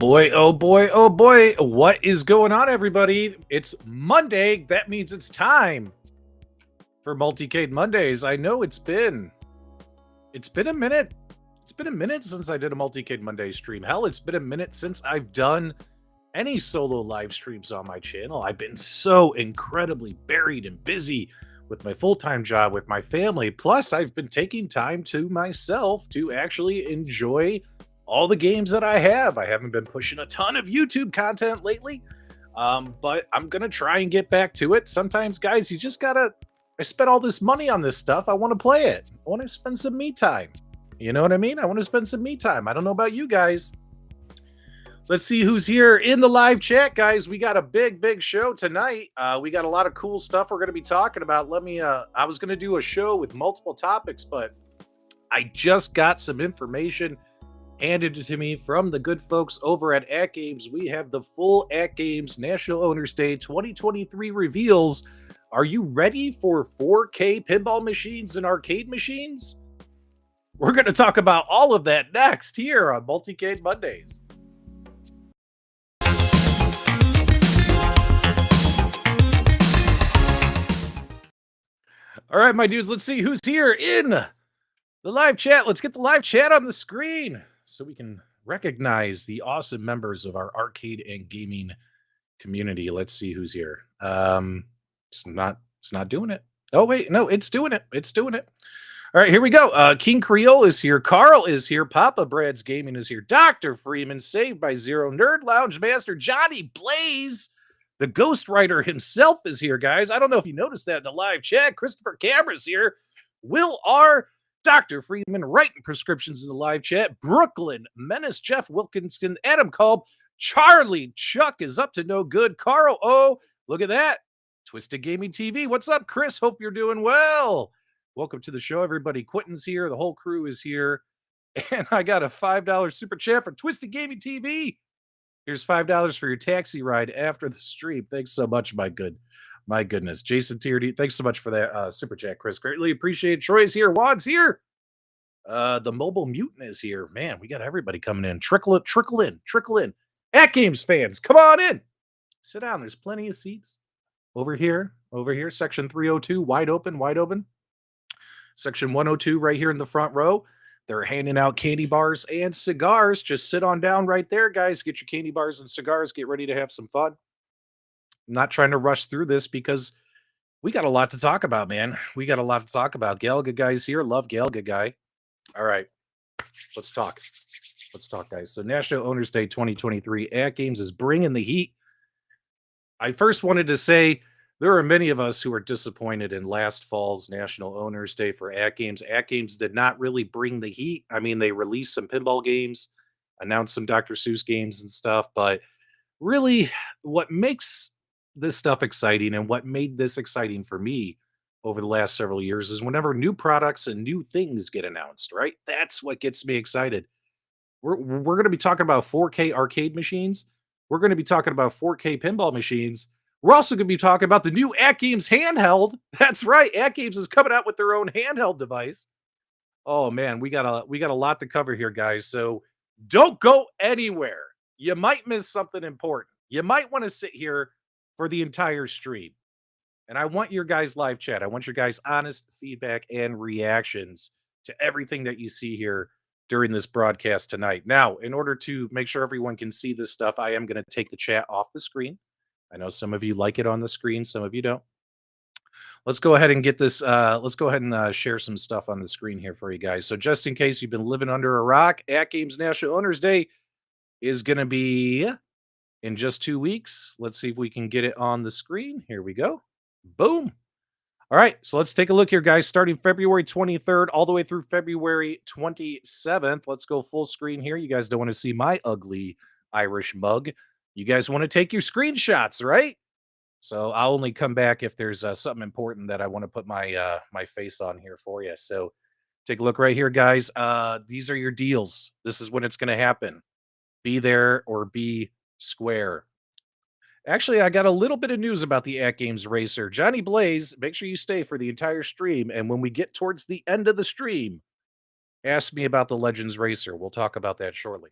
boy, oh boy, oh boy. What is going on, everybody? It's Monday. That means it's time for Multicade Mondays. I know it's been a minute. It's been a minute since I did a Multicade Monday stream. Hell, it's been a minute since I've done any solo live streams on my channel. I've been so incredibly buried and busy with my full-time job, with my family. Plus, I've been taking time to myself to actually enjoy all the games that I have. I haven't been pushing a ton of YouTube content lately, but I'm going to try and get back to it. Sometimes, guys, you just got to... I spent all this money on this stuff. I want to play it. I want to spend some me time. You know what I mean? I want to spend some me time. I don't know about you guys. Let's see who's here in the live chat, guys. We got a big show tonight. We got a lot of cool stuff we're going to be talking about. I was going to do a show with multiple topics, but I just got some information handed to me from the good folks over at AtGames. We have the full AtGames National Owners Day 2023 reveals. Are you ready for 4K pinball machines and arcade machines? We're going to talk about all of that next here on Multicade Mondays. All right, my dudes, let's see who's here in the live chat. Let's get the live chat on the screen so we can recognize the awesome members of our arcade and gaming community. Let's see who's here. It's not doing it. Oh, wait, no, it's doing it. It's doing it. All right, here we go. King Creole is here. Carl is here. Papa Brad's Gaming is here. Dr. Freeman, Saved by Zero. Nerd Lounge Master Johnny Blaze. The Ghostwriter himself is here, guys. I don't know if you noticed that in the live chat. Christopher Cameron's here. Will R. Dr. Freeman writing prescriptions in the live chat. Brooklyn, Menace, Jeff Wilkinson, Adam Kolb, Charlie, Chuck is up to no good. Carl O. Look at that. Twisted Gaming TV. What's up, Chris? Hope you're doing well. Welcome to the show, everybody. Quentin's here. The whole crew is here. And I got a $5 super chat for Twisted Gaming TV. Here's $5 for your taxi ride after the stream. Thanks so much, my goodness. Jason Tierney, thanks so much for that super chat, Chris. Greatly appreciate it. Troy's here. Wad's here. The Mobile Mutant is here. Man, we got everybody coming in. Trickle in. AtGames fans, come on in. Sit down. There's plenty of seats. Over here. Section 302, wide open. Section 102 right here in the front row. They're handing out candy bars and cigars. Just sit on down right there, guys. Get your candy bars and cigars. Get ready to have some fun. I'm not trying to rush through this because we got a lot to talk about, man. We got a lot to talk about. Galaga Guy's here. Love Galaga Guy. All right. Let's talk, guys. So National Owners Day 2023. AtGames is bringing the heat. I first wanted to say there are many of us who are disappointed in last fall's National Owners Day for AtGames. AtGames did not really bring the heat. I mean, they released some pinball games, announced some Dr. Seuss games and stuff, but really what makes this stuff exciting and what made this exciting for me over the last several years is whenever new products and new things get announced, right? That's what gets me excited. We're going to be talking about 4K arcade machines. We're going to be talking about 4K pinball machines. We're also going to be talking about the new AtGames handheld. That's right. AtGames is coming out with their own handheld device. Oh man, we got a lot to cover here, guys. So don't go anywhere. You might miss something important. You might want to sit here for the entire stream. And I want your guys' live chat. I want your guys' honest feedback and reactions to everything that you see here during this broadcast tonight. Now, in order to make sure everyone can see this stuff, I am going to take the chat off the screen. I know some of you like it on the screen, some of you don't. Let's go ahead and get this. Let's go ahead and share some stuff on the screen here for you guys. So just in case you've been living under a rock, AtGames National Owners Day is going to be in just 2 weeks. Let's see if we can get it on the screen. Here we go. Boom. All right, so let's take a look here, guys. Starting February 23rd all the way through February 27th. Let's go full screen here. You guys don't want to see my ugly Irish mug. You guys want to take your screenshots, right? So I'll only come back if there's something important that I want to put my my face on here for you. So take a look right here, guys. These are your deals. This is when it's going to happen. Be there or be square. Actually, I got a little bit of news about the AtGames Racer. Johnny Blaze, make sure you stay for the entire stream. And when we get towards the end of the stream, ask me about the Legends Racer. We'll talk about that shortly.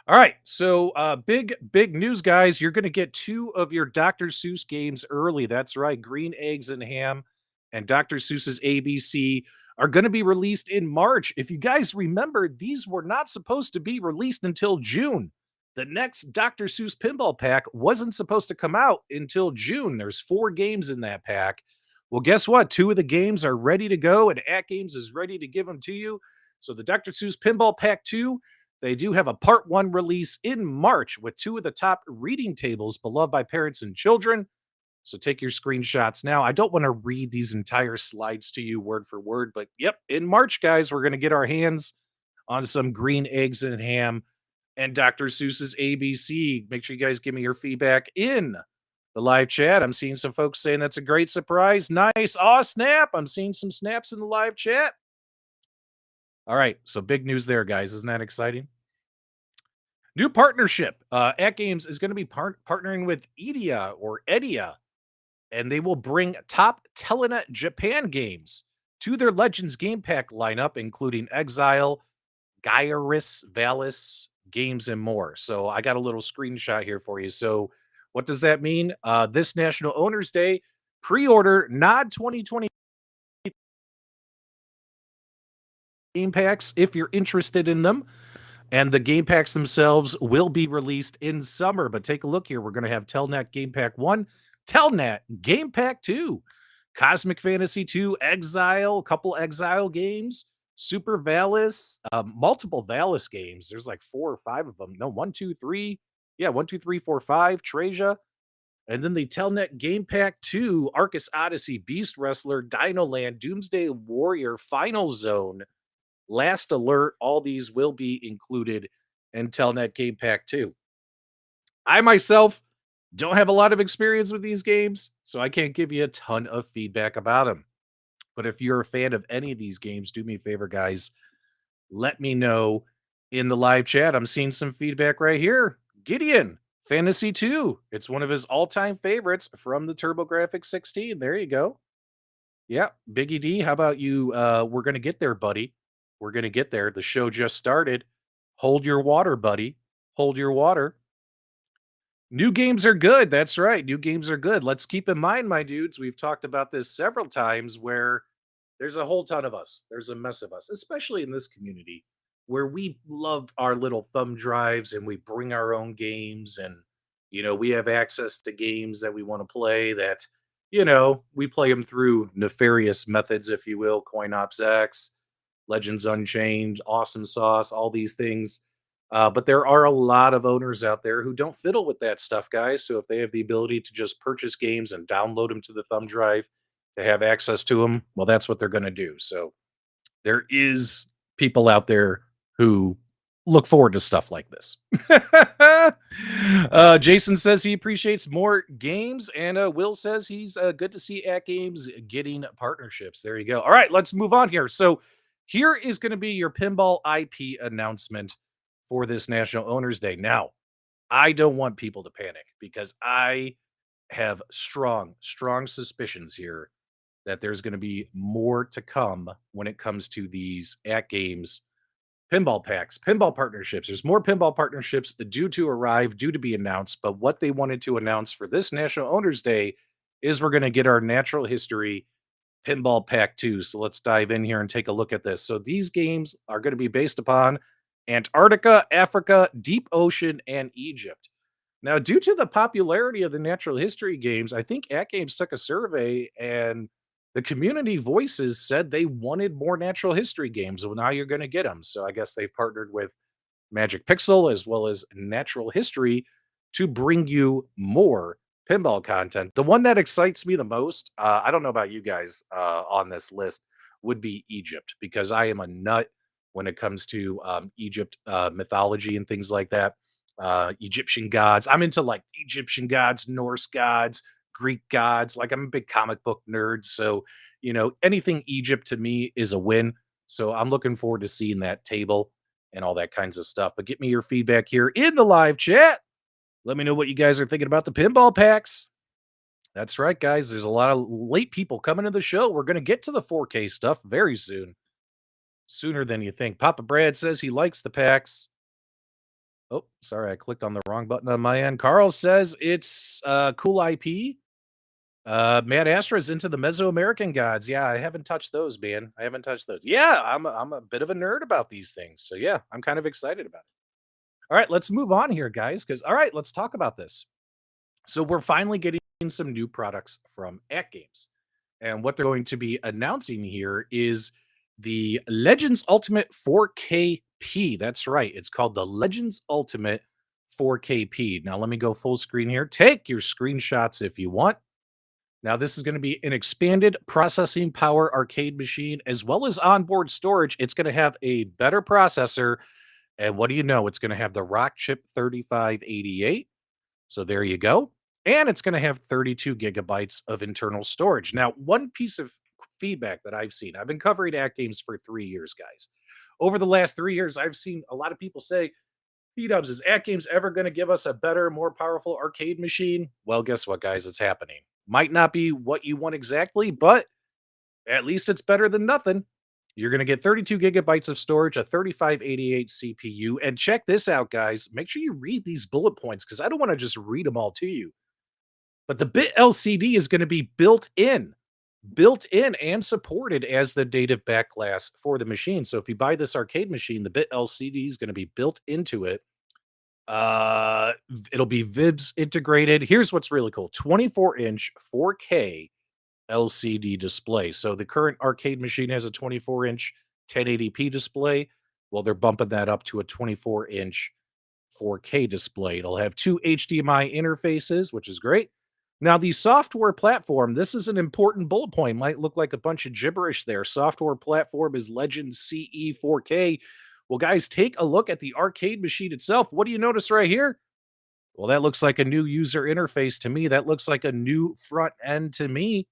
All right, so big news, guys. You're going to get two of your Dr. Seuss games early. That's right, Green Eggs and Ham and Dr. Seuss's ABC are going to be released in March. If you guys remember, these were not supposed to be released until June. The next Dr. Seuss pinball pack wasn't supposed to come out until June. There's 4 games in that pack. Well, guess what? 2 of the games are ready to go, and AtGames is ready to give them to you. So the Dr. Seuss Pinball Pack 2, they do have a part 1 release in March with 2 of the top reading tables beloved by parents and children. So take your screenshots now. I don't want to read these entire slides to you word for word, but yep, in March, guys, we're going to get our hands on some Green Eggs and Ham and Dr. Seuss's ABC. Make sure you guys give me your feedback in the live chat. I'm seeing some folks saying that's a great surprise. Nice. Aw, snap. I'm seeing some snaps in the live chat. All right. So big news there, guys. Isn't that exciting? New partnership. AtGames is going to be partnering with Edia, and they will bring top Telenet Japan games to their Legends Game Pack lineup, including Exile, Gyrus, Valis, games, and more. So I got a little screenshot here for you. So what does that mean? This National Owners Day, pre-order Nod 2020 game packs if you're interested in them. And the game packs themselves will be released in summer. But take a look here. We're going to have Telnet Game Pack 1, Telnet Game Pack 2, Cosmic Fantasy 2, Exile, a couple Exile games, Super Valis, multiple Valis games. There's like 4 or 5 of them. No, 1, 2, 3. Yeah, 1, 2, 3, 4, 5. Treasure. And then the Telnet Game Pack 2, Arcus Odyssey, Beast Wrestler, Dino Land, Doomsday Warrior, Final Zone, Last Alert. All these will be included in Telnet Game Pack 2. I myself don't have a lot of experience with these games, so I can't give you a ton of feedback about them. But if you're a fan of any of these games, do me a favor, guys. Let me know in the live chat. I'm seeing some feedback right here. Gideon, Fantasy 2. It's one of his all-time favorites from the TurboGrafx 16. There you go. Yeah, Biggie D, how about you? We're going to get there, buddy. We're going to get there. The show just started. Hold your water, buddy. Hold your water. New games are good. That's right. New games are good. Let's keep in mind, my dudes, we've talked about this several times where there's a whole ton of us. There's a mess of us, especially in this community where we love our little thumb drives and we bring our own games and we have access to games that we want to play that we play them through nefarious methods, if you will, Coin Ops X, Legends Unchained, Awesome Sauce, all these things. But there are a lot of owners out there who don't fiddle with that stuff, guys. So if they have the ability to just purchase games and download them to the thumb drive to have access to them, well, that's what they're going to do. So there is people out there who look forward to stuff like this. Jason says he appreciates more games, and Will says he's good to see AtGames getting partnerships. There you go. All right, let's move on here. So here is going to be your pinball IP announcement for this National Owners Day. Now, I don't want people to panic because I have strong suspicions here that there's going to be more to come when it comes to these AtGames pinball packs, pinball partnerships. There's more pinball partnerships due to arrive, due to be announced. But what they wanted to announce for this National Owners Day is we're going to get our natural history Pinball Pack 2. So let's dive in here and take a look at this. So these games are going to be based upon Antarctica, Africa, Deep Ocean, and Egypt. Now, due to the popularity of the natural history games, I think AtGames took a survey and the community voices said they wanted more natural history games. Well, now you're going to get them. So I guess they've partnered with Magic Pixel as well as Natural History to bring you more pinball content. The one that excites me the most, I don't know about you guys on this list, would be Egypt because I am a nut when it comes to Egypt mythology and things like that. Egyptian gods. I'm into like Egyptian gods, Norse gods, Greek gods. Like I'm a big comic book nerd. So, anything Egypt to me is a win. So I'm looking forward to seeing that table and all that kinds of stuff. But get me your feedback here in the live chat. Let me know what you guys are thinking about the pinball packs. That's right, guys. There's a lot of late people coming to the show. We're going to get to the 4K stuff very soon, sooner than you think. Papa Brad says he likes the packs. Oh, sorry, I clicked on the wrong button on my end. Carl says it's cool IP. Mad Astra's into the Mesoamerican gods. Yeah, I haven't touched those, man. I haven't touched those. Yeah, I'm a bit of a nerd about these things. So yeah, I'm kind of excited about it. All right, let's move on here, guys. Because all right, let's talk about this. So we're finally getting some new products from AtGames. And what they're going to be announcing here is the Legends Ultimate 4KP. That's right. It's called the Legends Ultimate 4KP. Now, let me go full screen here. Take your screenshots if you want. Now, this is going to be an expanded processing power arcade machine as well as onboard storage. It's going to have a better processor. And what do you know? It's going to have the Rock Chip 3588. So there you go. And it's going to have 32 gigabytes of internal storage. Now, one piece of feedback that I've seen, I've been covering AtGames for 3 years, guys. Over the last 3 years, I've seen a lot of people say, PDubs, is AtGames ever going to give us a better, more powerful arcade machine? Well, guess what, guys? It's happening. Might not be what you want exactly, but at least it's better than nothing. You're going to get 32 gigabytes of storage, a 3588 CPU. And check this out, guys. Make sure you read these bullet points because I don't want to just read them all to you. But the bit LCD is going to be built in and supported as the native backglass for the machine. So if you buy this arcade machine, the bit LCD is going to be built into it. It'll be VIBs integrated. Here's what's really cool: 24-inch 4K LCD display. So the current arcade machine has a 24-inch 1080p display. Well, they're bumping that up to a 24-inch 4K display. It'll have two HDMI interfaces, which is great. Now, the software platform, this is an important bullet point. Might look like a bunch of gibberish there. Software platform is Legend CE 4K. Well, guys, take a look at the arcade machine itself. What do you notice right here? Well, that looks like a new user interface to me. That looks like a new front end to me.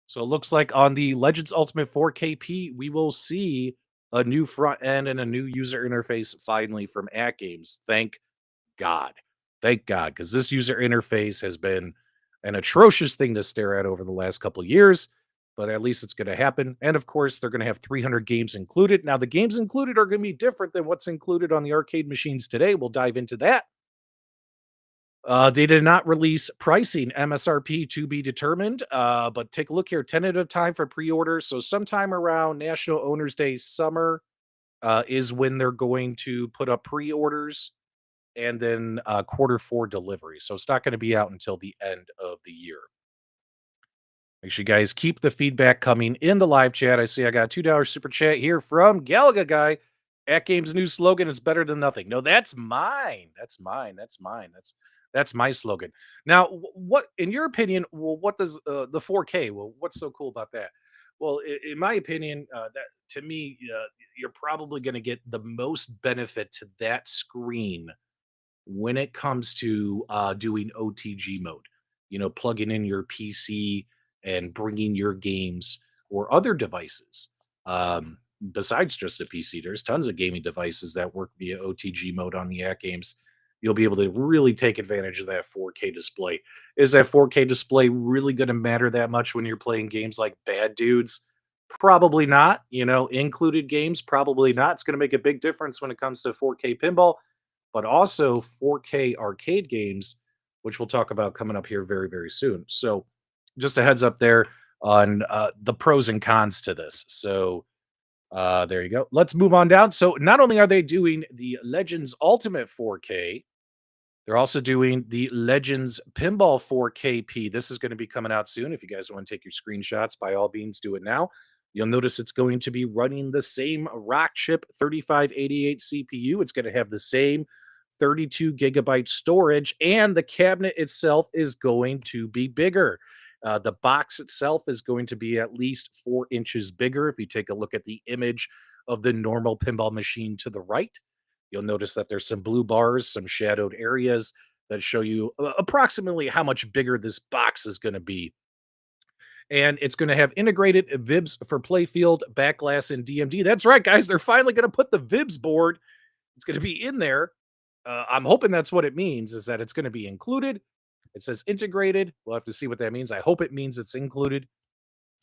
So it looks like on the Legends Ultimate 4KP, we will see a new front end and a new user interface finally from AtGames. Thank God. Thank God, because this user interface has been an atrocious thing to stare at over the last couple of years, but at least it's going to happen. And of course, they're going to have 300 games included. Now, the games included are going to be different than what's included on the arcade machines today. We'll dive into that. They did not release pricing, MSRP to be determined, but take a look here. Tentative time for pre-order. So sometime around National Owners Day summer is when they're going to put up pre-orders, and then quarter 4 delivery. So it's not going to be out until the end of the year. Make sure you guys keep the feedback coming in the live chat. I see I got a $2 super chat here from Galaga Guy. AtGame's new slogan is better than nothing. No, that's mine. That's mine. That's mine. That's my slogan. Now, what, in your opinion, well, what does the 4K? Well, what's so cool about that? Well, in my opinion, that to me, you're probably going to get the most benefit to that screen when it comes to doing OTG mode. You know, plugging in your PC and bringing your games or other devices. Besides just a PC, there's tons of gaming devices that work via OTG mode on the AtGames. You'll be able to really take advantage of that 4K display. Is that 4K display really going to matter that much when you're playing games like Bad Dudes? Probably not. You know, included games, probably not. It's going to make a big difference when it comes to 4K pinball, but also 4K arcade games, which we'll talk about coming up here very, very soon. So, just a heads up there on the pros and cons to this. So, there you go. Let's move on down. So, not only are they doing the Legends Ultimate 4K, they're also doing the Legends Pinball 4KP. This is going to be coming out soon. If you guys want to take your screenshots, by all means, do it now. You'll notice it's going to be running the same Rock Chip 3588 CPU. It's going to have the same 32 gigabyte storage, and the cabinet itself is going to be bigger. The box itself is going to be at least 4 inches bigger. If you take a look at the image of the normal pinball machine to the right, you'll notice that there's some blue bars, some shadowed areas that show you approximately how much bigger this box is going to be. And it's going to have integrated VIBs for playfield, backglass, and DMD. That's right, guys. They're finally going to put the VIBs board. It's going to be in there. I'm hoping that's what it means, is that it's going to be included. It says integrated. We'll have to see what that means. I hope it means it's included.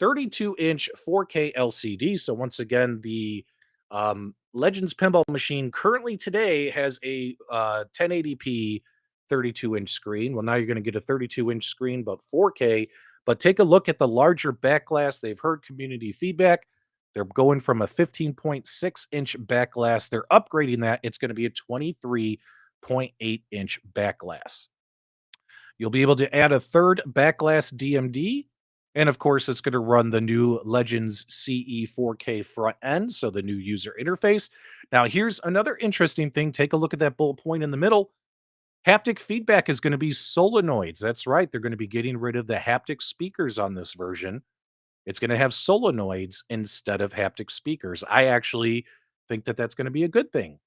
32-inch 4K LCD. So once again, the Legends Pinball Machine currently today has a 1080p 32-inch screen. Well, now you're going to get a 32-inch screen, but 4K. But take a look at the larger back glass. They've heard community feedback. They're going from a 15.6-inch back glass. They're upgrading that. It's going to be a 23.8-inch back glass. You'll be able to add a third back glass DMD. And of course, it's going to run the new Legends CE 4K front end, so the new user interface. Now, here's another interesting thing. Take a look at that bullet point in the middle. Haptic feedback is going to be solenoids. That's right. They're going to be getting rid of the haptic speakers on this version. It's going to have solenoids instead of haptic speakers. I actually think that that's going to be a good thing.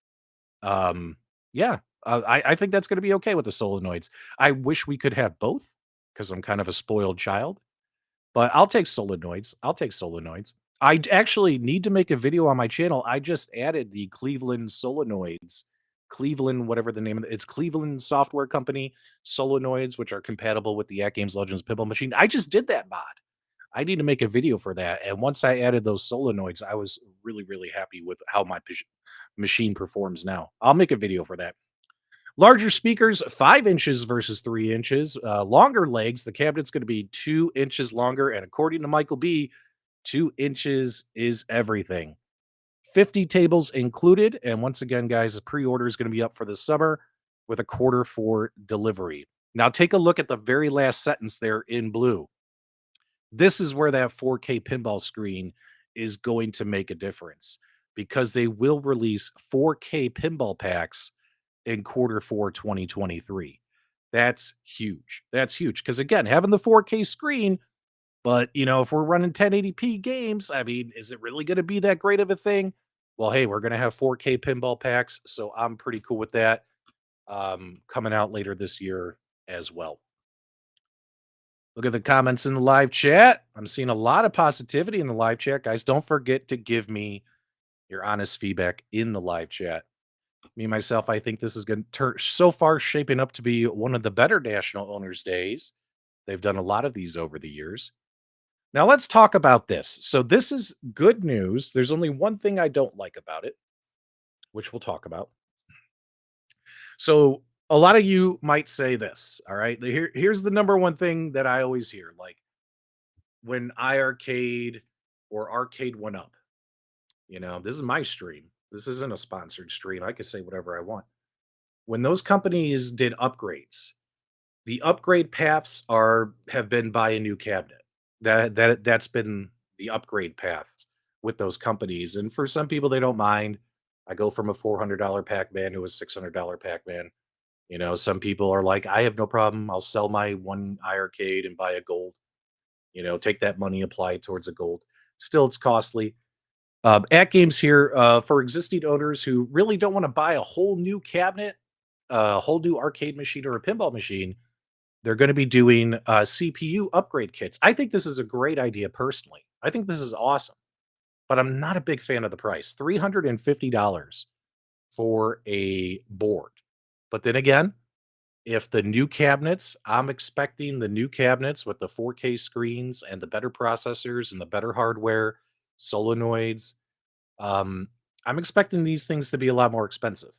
Um, yeah, I think that's going to be okay with the solenoids. I wish we could have both because I'm kind of a spoiled child, but I'll take solenoids. I'll take solenoids. Actually need to make a video on my channel. I just added the Cleveland solenoids. Cleveland, whatever the name of it's Cleveland Software Company solenoids, which are compatible with the AtGames Legends Pinball machine. I just did that mod. I need to make a video for that. And once I added those solenoids, I was really, really happy with how my machine performs now. I'll make a video for that. Larger speakers, 5 inches versus 3 inches. Longer legs. The cabinet's going to be 2 inches longer. And according to Michael B., 2 inches is everything. 50 tables included. And once again, guys, the pre order is going to be up for the summer with a quarter for delivery. Now, take a look at the very last sentence there in blue. This is where that 4K pinball screen is going to make a difference because they will release 4K pinball packs in quarter four 2023. That's huge. That's huge because again, having the 4K screen, but if we're running 1080p games, I mean, is it really going to be that great of a thing? Well, hey, we're going to have 4K pinball packs, so I'm pretty cool with that. Coming out later this year as well. Look at the comments in the live chat. I'm seeing a lot of positivity in the live chat. Guys, don't forget to give me your honest feedback in the live chat. Me, myself, I think this is going to turn so far shaping up to be one of the better National Owners Days. They've done a lot of these over the years. Now, let's talk about this. So, this is good news. There's only one thing I don't like about it, which we'll talk about. So, a lot of you might say this. All right. Here's the number one thing that I always hear. Like, when iArcade or Arcade1Up, this is my stream. This isn't a sponsored stream. I can say whatever I want. When those companies did upgrades, the upgrade paths have been buy a new cabinet. That's been the upgrade path with those companies. And for some people, they don't mind. I go from a $400 Pac-Man to a $600 Pac-Man. Some people are like, I have no problem. I'll sell my one iArcade and buy a gold. Take that money, apply it towards a gold. Still, it's costly. At Games here, for existing owners who really don't want to buy a whole new cabinet, a whole new arcade machine or a pinball machine, they're going to be doing CPU upgrade kits. I think this is a great idea personally. I think this is awesome, but I'm not a big fan of the price. $350 for a board. But then again, if the new cabinets, I'm expecting the new cabinets with the 4K screens and the better processors and the better hardware, solenoids, I'm expecting these things to be a lot more expensive.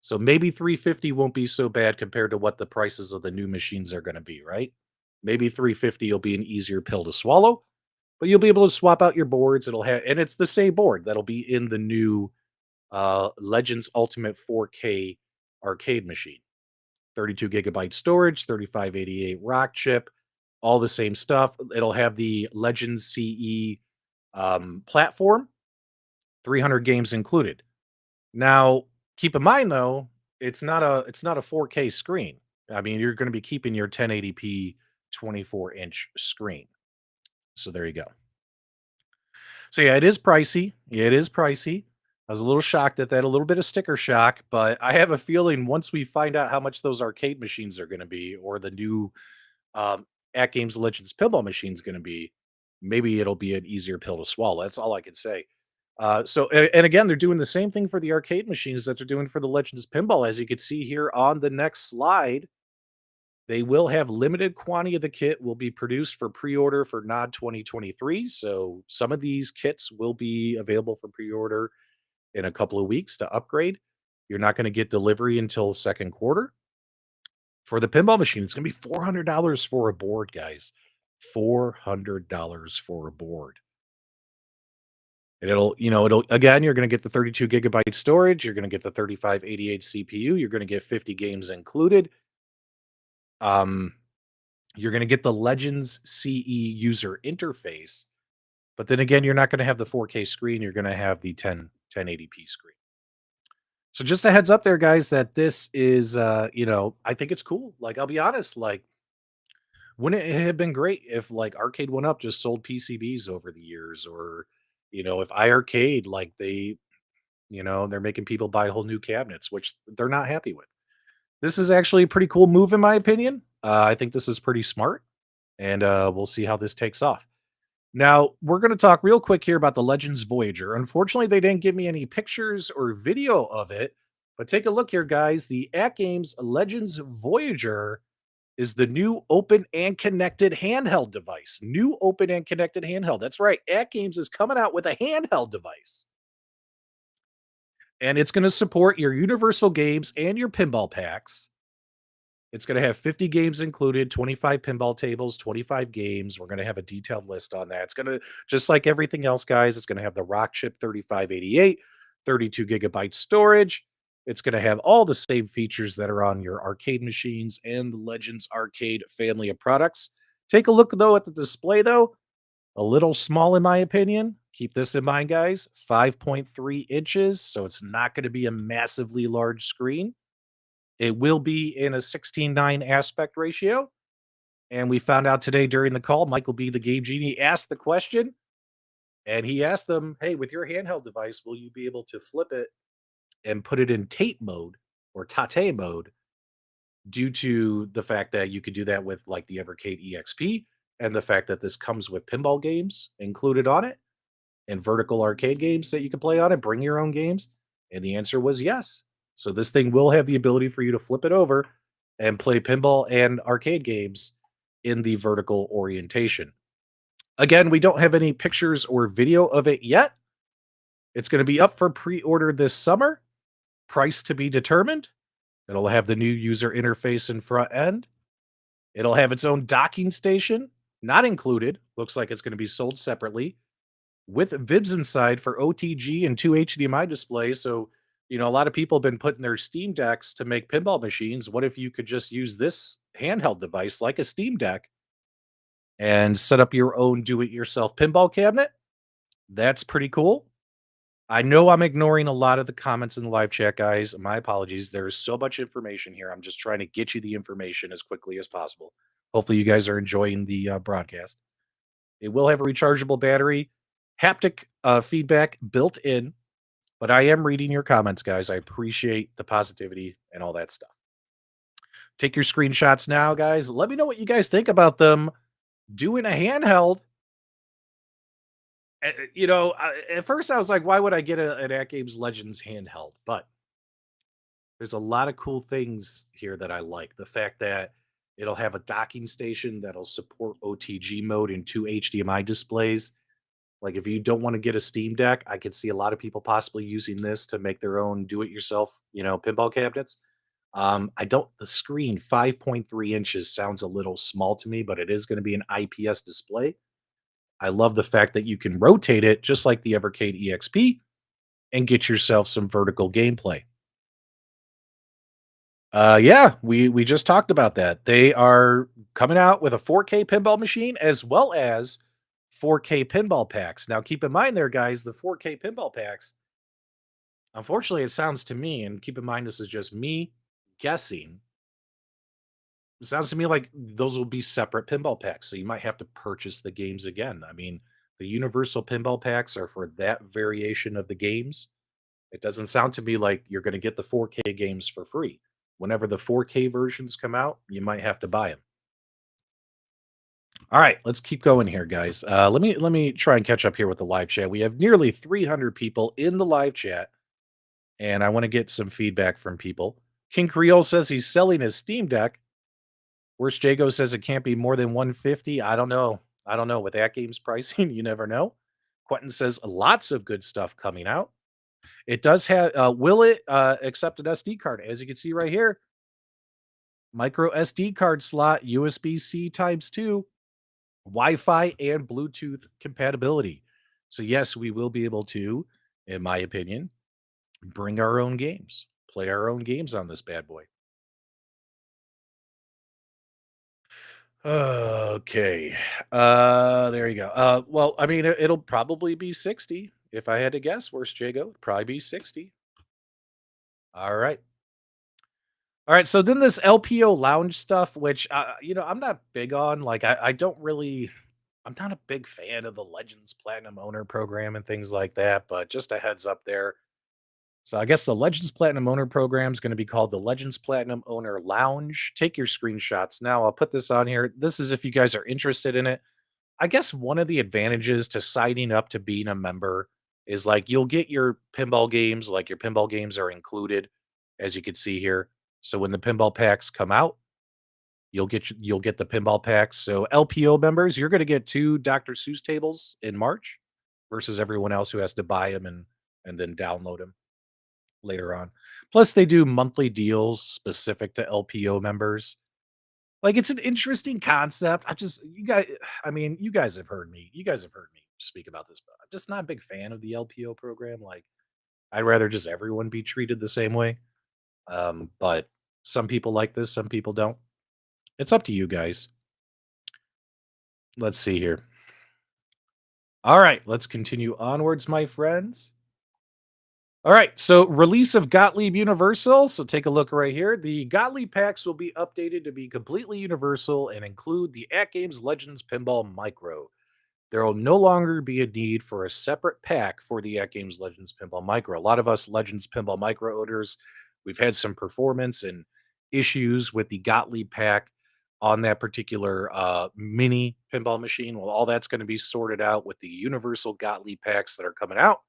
So maybe 350 won't be so bad compared to what the prices of the new machines are going to be, right? Maybe 350 will be an easier pill to swallow, but you'll be able to swap out your boards. And it's the same board that'll be in the new Legends Ultimate 4K arcade machine. 32 gigabyte storage, 3588 rock chip, all the same stuff. It'll have the Legends CE platform, 300 games included. Now, keep in mind though, it's not a 4K screen. I mean, you're going to be keeping your 1080p 24-inch screen. So there you go. So yeah, it is pricey. It is pricey. I was a little shocked at that, a little bit of sticker shock, but I have a feeling once we find out how much those arcade machines are going to be, or the new At Games Legends pinball machine is going to be, maybe it'll be an easier pill to swallow. That's all I can say. And again, they're doing the same thing for the arcade machines that they're doing for the Legends pinball. As you can see here on the next slide, they will have limited quantity of the kit will be produced for pre-order for NOD 2023. So some of these kits will be available for pre-order in a couple of weeks to upgrade. You're not going to get delivery until second quarter. For the pinball machine, it's going to be $400 for a board, guys. $400 for a board. And it'll again, you're going to get the 32 gigabyte storage. You're going to get the 3588 CPU. You're going to get 50 games included. Um, you're going to get the Legends CE user interface. But then again, you're not going to have the 4K screen. You're going to have the 1080p screen. So just a heads up there, guys, that this is, I think it's cool. Like, I'll be honest, like, wouldn't it have been great if like Arcade1Up just sold PCBs over the years, or, if iArcade, like they're making people buy whole new cabinets, which they're not happy with. This is actually a pretty cool move, in my opinion. I think this is pretty smart, and we'll see how this takes off. Now, we're going to talk real quick here about the Legends Voyager. Unfortunately, they didn't give me any pictures or video of it, but take a look here, guys. The AtGames Legends Voyager is the new open and connected handheld device. New open and connected handheld. That's right. AtGames is coming out with a handheld device. And it's going to support your Universal games and your pinball packs. It's going to have 50 games included, 25 pinball tables, 25 games. We're going to have a detailed list on that. It's going to, just like everything else, guys, it's going to have the Rock Chip 3588, 32 gigabyte storage. It's going to have all the same features that are on your arcade machines and the Legends Arcade family of products. Take a look, though, at the display, though. A little small, in my opinion. Keep this in mind, guys. 5.3 inches, so it's not going to be a massively large screen. It will be in a 16:9 aspect ratio. And we found out today during the call, Michael B., the Game Genie, asked the question. And he asked them, hey, with your handheld device, will you be able to flip it and put it in Tate mode or Tate mode, due to the fact that you could do that with like the Evercade EXP and the fact that this comes with pinball games included on it and vertical arcade games that you can play on it, bring your own games? And the answer was yes. So this thing will have the ability for you to flip it over and play pinball and arcade games in the vertical orientation. Again, we don't have any pictures or video of it yet. It's going to be up for pre-order this summer. Price to be determined. It'll have the new user interface and front end. It'll have its own docking station, not included. Looks like it's going to be sold separately, with VIBs inside for OTG and 2 HDMI displays. So, a lot of people have been putting their Steam Decks to make pinball machines. What if you could just use this handheld device like a Steam Deck and set up your own do-it-yourself pinball cabinet? That's pretty cool. I know I'm ignoring a lot of the comments in the live chat, guys. My apologies. There's so much information here. I'm just trying to get you the information as quickly as possible. Hopefully, you guys are enjoying the broadcast. It will have a rechargeable battery, haptic feedback built in, but I am reading your comments, guys. I appreciate the positivity and all that stuff. Take your screenshots now, guys. Let me know what you guys think about them doing a handheld. At first I was like, why would I get an AtGames Legends handheld? But there's a lot of cool things here that I like. The fact that it'll have a docking station that'll support OTG mode and 2 HDMI displays. Like, if you don't want to get a Steam Deck, I could see a lot of people possibly using this to make their own do-it-yourself, pinball cabinets. The screen, 5.3 inches, sounds a little small to me, but it is going to be an IPS display. I love the fact that you can rotate it just like the Evercade EXP and get yourself some vertical gameplay. Yeah, we just talked about that. They are coming out with a 4K pinball machine as well as 4K pinball packs. Now, keep in mind there, guys, the 4K pinball packs, unfortunately, it sounds to me, and keep in mind this is just me guessing, it sounds to me like those will be separate pinball packs, so you might have to purchase the games again. I mean, the universal pinball packs are for that variation of the games. It doesn't sound to me like you're going to get the 4K games for free. Whenever the 4K versions come out, you might have to buy them. All right, let's keep going here, guys. Let me try and catch up here with the live chat. We have nearly 300 people in the live chat, and I want to get some feedback from people. King Creole says he's selling his Steam Deck. Worst Jago says it can't be more than 150. I don't know. With that game's pricing, you never know. Quentin says lots of good stuff coming out. It does have will it accept an SD card? As you can see right here, micro SD card slot, USB-C times 2, Wi-Fi and Bluetooth compatibility. So yes, we will be able to, in my opinion, bring our own games, play our own games on this bad boy. Okay. There you go. Well, I mean, it'll probably be 60. If I had to guess, where's Jago? Probably be 60. All right. All right. So then this LPO lounge stuff, which, I'm not big on. Like, I don't really, I'm not a big fan of the Legends Platinum Owner program and things like that. But just a heads up there. So I guess the Legends Platinum Owner program is going to be called the Legends Platinum Owner Lounge. Take your screenshots now. I'll put this on here. This is if you guys are interested in it. I guess one of the advantages to signing up to being a member is like you'll get your pinball games, like your pinball games are included, as you can see here. So when the pinball packs come out, you'll get the pinball packs. So LPO members, you're going to get 2 Dr. Seuss tables in March versus everyone else who has to buy them and then download them later on. Plus they do monthly deals specific to LPO members. Like, it's an interesting concept. I mean, you guys have heard me. You guys have heard me speak about this, but I'm just not a big fan of the LPO program. Like, I'd rather just everyone be treated the same way. But some people like this, some people don't. It's up to you guys. Let's see here. All right, let's continue onwards, my friends. All right, so release of Gottlieb Universal. So take a look right here. The Gottlieb packs will be updated to be completely universal and include the AtGames Legends Pinball Micro. There will no longer be a need for a separate pack for the AtGames Legends Pinball Micro. A lot of us Legends Pinball Micro owners, we've had some performance and issues with the Gottlieb pack on that particular mini pinball machine. Well, all that's going to be sorted out with the universal Gottlieb packs that are coming out.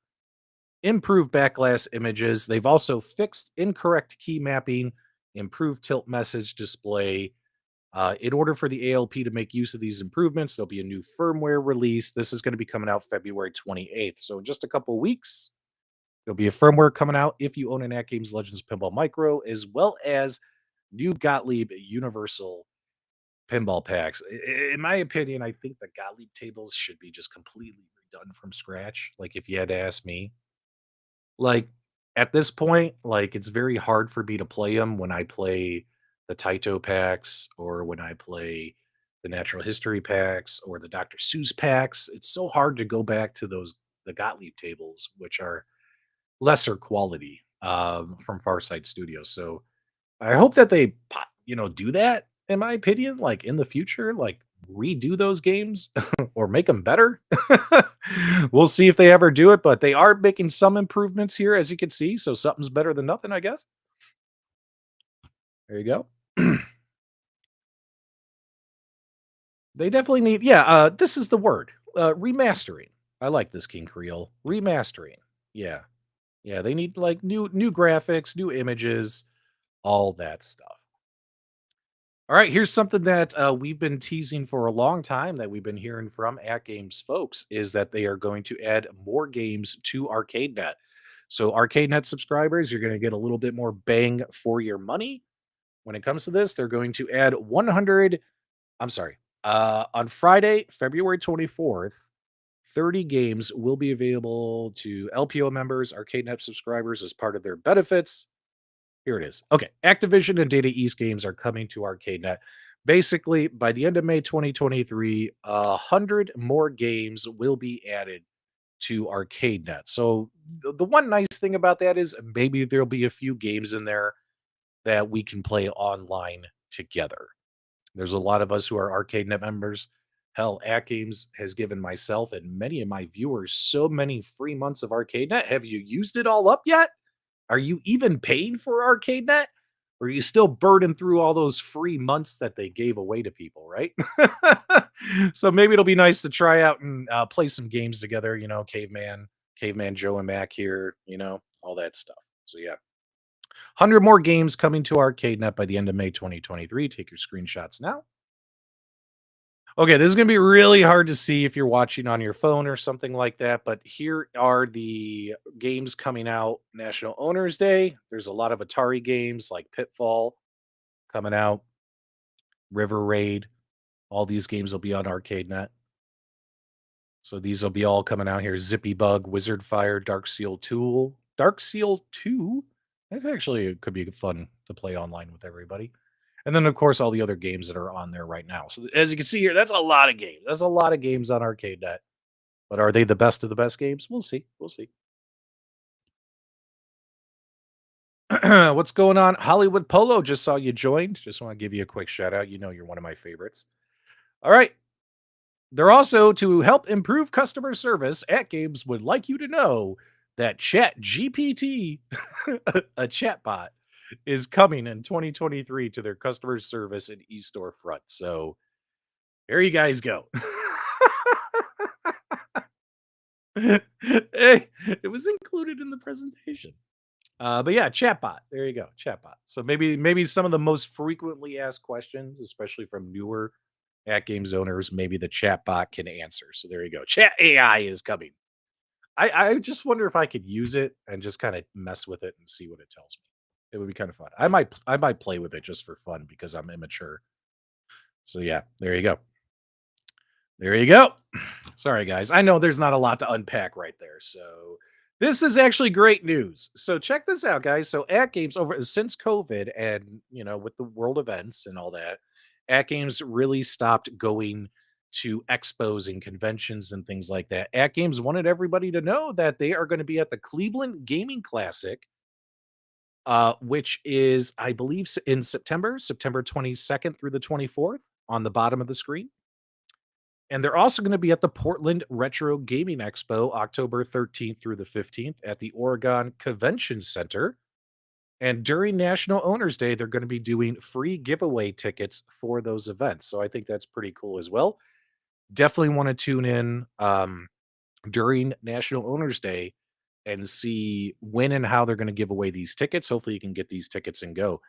Improved backglass images. They've also fixed incorrect key mapping, improved tilt message display. In order for the ALP to make use of these improvements, there'll be a new firmware release. This is going to be coming out February 28th. So in just a couple of weeks, there'll be a firmware coming out if you own an At Games Legends Pinball Micro, as well as new Gottlieb Universal pinball packs. In my opinion, I think the Gottlieb tables should be just completely redone from scratch. Like if you had to ask me, like, at this point, like, it's very hard for me to play them when I play the Taito packs or when I play the natural history packs or the Dr. Seuss packs. It's so hard to go back to the Gottlieb tables, which are lesser quality, from Farsight Studios. So I hope that they do that, in my opinion, like, in the future, like, redo those games or make them better. We'll see if they ever do it, but they are making some improvements here, as you can see, so something's better than nothing, I guess. There you go. They definitely need this is the word, remastering. I like this, King Creole. Remastering. Yeah. Yeah, they need, like, new graphics, new images, all that stuff. All right, here's something that we've been teasing for a long time that we've been hearing from At Games folks is that they are going to add more games to ArcadeNet. So ArcadeNet subscribers, you're going to get a little bit more bang for your money. When it comes to this, they're going to add 100. I'm sorry. On Friday, February 24th, 30 games will be available to LPO members, ArcadeNet subscribers as part of their benefits. Here it is. Okay. Activision and Data East games are coming to ArcadeNet. Basically, by the end of May 2023, 100 more games will be added to ArcadeNet. So the one nice thing about that is maybe there'll be a few games in there that we can play online together. There's a lot of us who are ArcadeNet members. Hell, AtGames has given myself and many of my viewers so many free months of ArcadeNet. Have you used it all up yet? Are you even paying for ArcadeNet? Or are you still burning through all those free months that they gave away to people, right? So maybe it'll be nice to try out and play some games together, Caveman Joe and Mac here, all that stuff. So yeah, 100 more games coming to ArcadeNet by the end of May 2023. Take your screenshots now. Okay, this is gonna be really hard to see if you're watching on your phone or something like that, but here are the games coming out National Owners Day. There's a lot of Atari games like Pitfall coming out, River Raid. All these games will be on ArcadeNet. So these will be all coming out here. Zippy Bug, Wizard Fire, Dark Seal Tool, Dark Seal 2. That actually could be fun to play online with everybody. And then, of course, all the other games that are on there right now. So as you can see here, that's a lot of games. That's a lot of games on ArcadeNet. But are they the best of the best games? We'll see. We'll see. What's going on? Hollywood Polo just saw you joined. Just want to give you a quick shout out. You know you're one of my favorites. All right. They're also to help improve customer service. AtGames would like you to know that Chat GPT, a chatbot, is coming in 2023 to their customer service and e-store front. So there you guys go. Hey, it was included in the presentation. But yeah, chatbot. There you go, chatbot. So maybe some of the most frequently asked questions, especially from newer at games owners, maybe the chatbot can answer. So there you go. Chat AI is coming. I just wonder if I could use it and just kind of mess with it and see what it tells me. It would be kind of fun. I might play with it just for fun because I'm immature. So yeah, there you go. There you go. Sorry, guys. I know there's not a lot to unpack right there. So this is actually great news. So check this out, guys. So at games over since COVID and with the world events and all that, at games really stopped going to expos and conventions and things like that. At games wanted everybody to know that they are going to be at the Cleveland Gaming Classic, which is, I believe, in September 22nd through the 24th on the bottom of the screen. And they're also going to be at the Portland Retro Gaming Expo, October 13th through the 15th at the Oregon Convention Center. And during National Owners Day, they're going to be doing free giveaway tickets for those events. So I think that's pretty cool as well. Definitely want to tune in during National Owners Day and see when and how they're going to give away these tickets. Hopefully, you can get these tickets and go.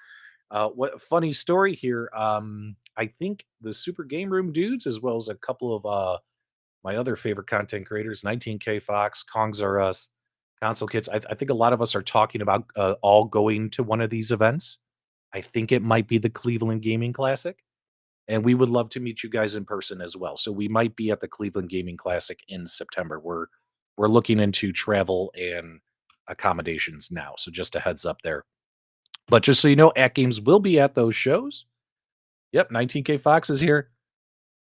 What funny story here? I think the Super Game Room dudes, as well as a couple of my other favorite content creators, 19K Fox, Kongs R Us, Console Kids. I think a lot of us are talking about all going to one of these events. I think it might be the Cleveland Gaming Classic, and we would love to meet you guys in person as well. So we might be at the Cleveland Gaming Classic in September. We're looking into travel and accommodations now. So just a heads up there. But just so you know, At Games will be at those shows. Yep, 19K Fox is here.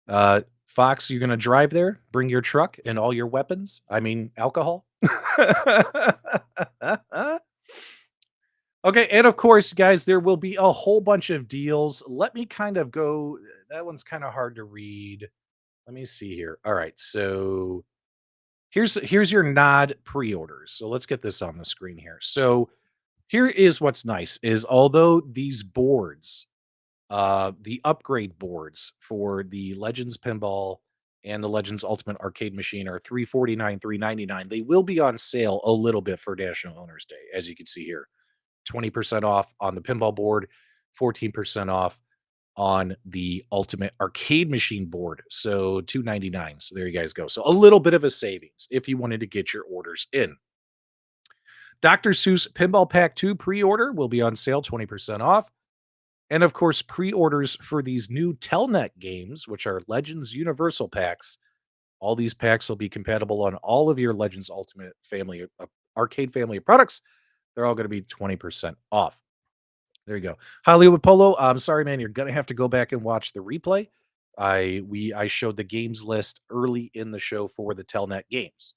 Fox, you're gonna drive there, bring your truck and all your weapons. I mean, alcohol. Okay, and of course, guys, there will be a whole bunch of deals. Let me kind of go. That one's kind of hard to read. Let me see here. All right, so here's your nod pre-orders. So let's get this on the screen here. So here is what's nice is although these boards, the upgrade boards for the Legends Pinball and the Legends Ultimate Arcade Machine are 349, 399. They will be on sale a little bit for National Owners Day, as you can see here. 20% off on the pinball board, 14% off on the Ultimate Arcade Machine board. So 299. So there you guys go. So a little bit of a savings if you wanted to get your orders in. Dr. Seuss Pinball Pack 2 pre-order will be on sale 20% off. And of course, pre-orders for these new Telnet games, which are Legends Universal packs. All these packs will be compatible on all of your Legends Ultimate family arcade family of products. They're all going to be 20% off. There you go. Hollywood Polo. I'm sorry, man. You're gonna have to go back and watch the replay. I showed the games list early in the show for the Telnet games.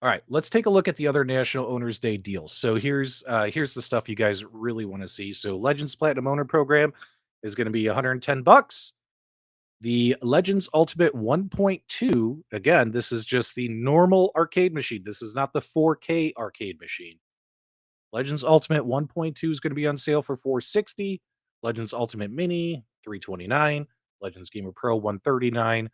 All right, let's take a look at the other National Owners Day deals. So here's the stuff you guys really want to see. So Legends Platinum Owner Program is going to be 110 bucks. The Legends Ultimate 1.2, again, this is just the normal arcade machine. This is not the 4K arcade machine. Legends Ultimate 1.2 is going to be on sale for 460. Legends Ultimate Mini 329. Legends Gamer Pro 139.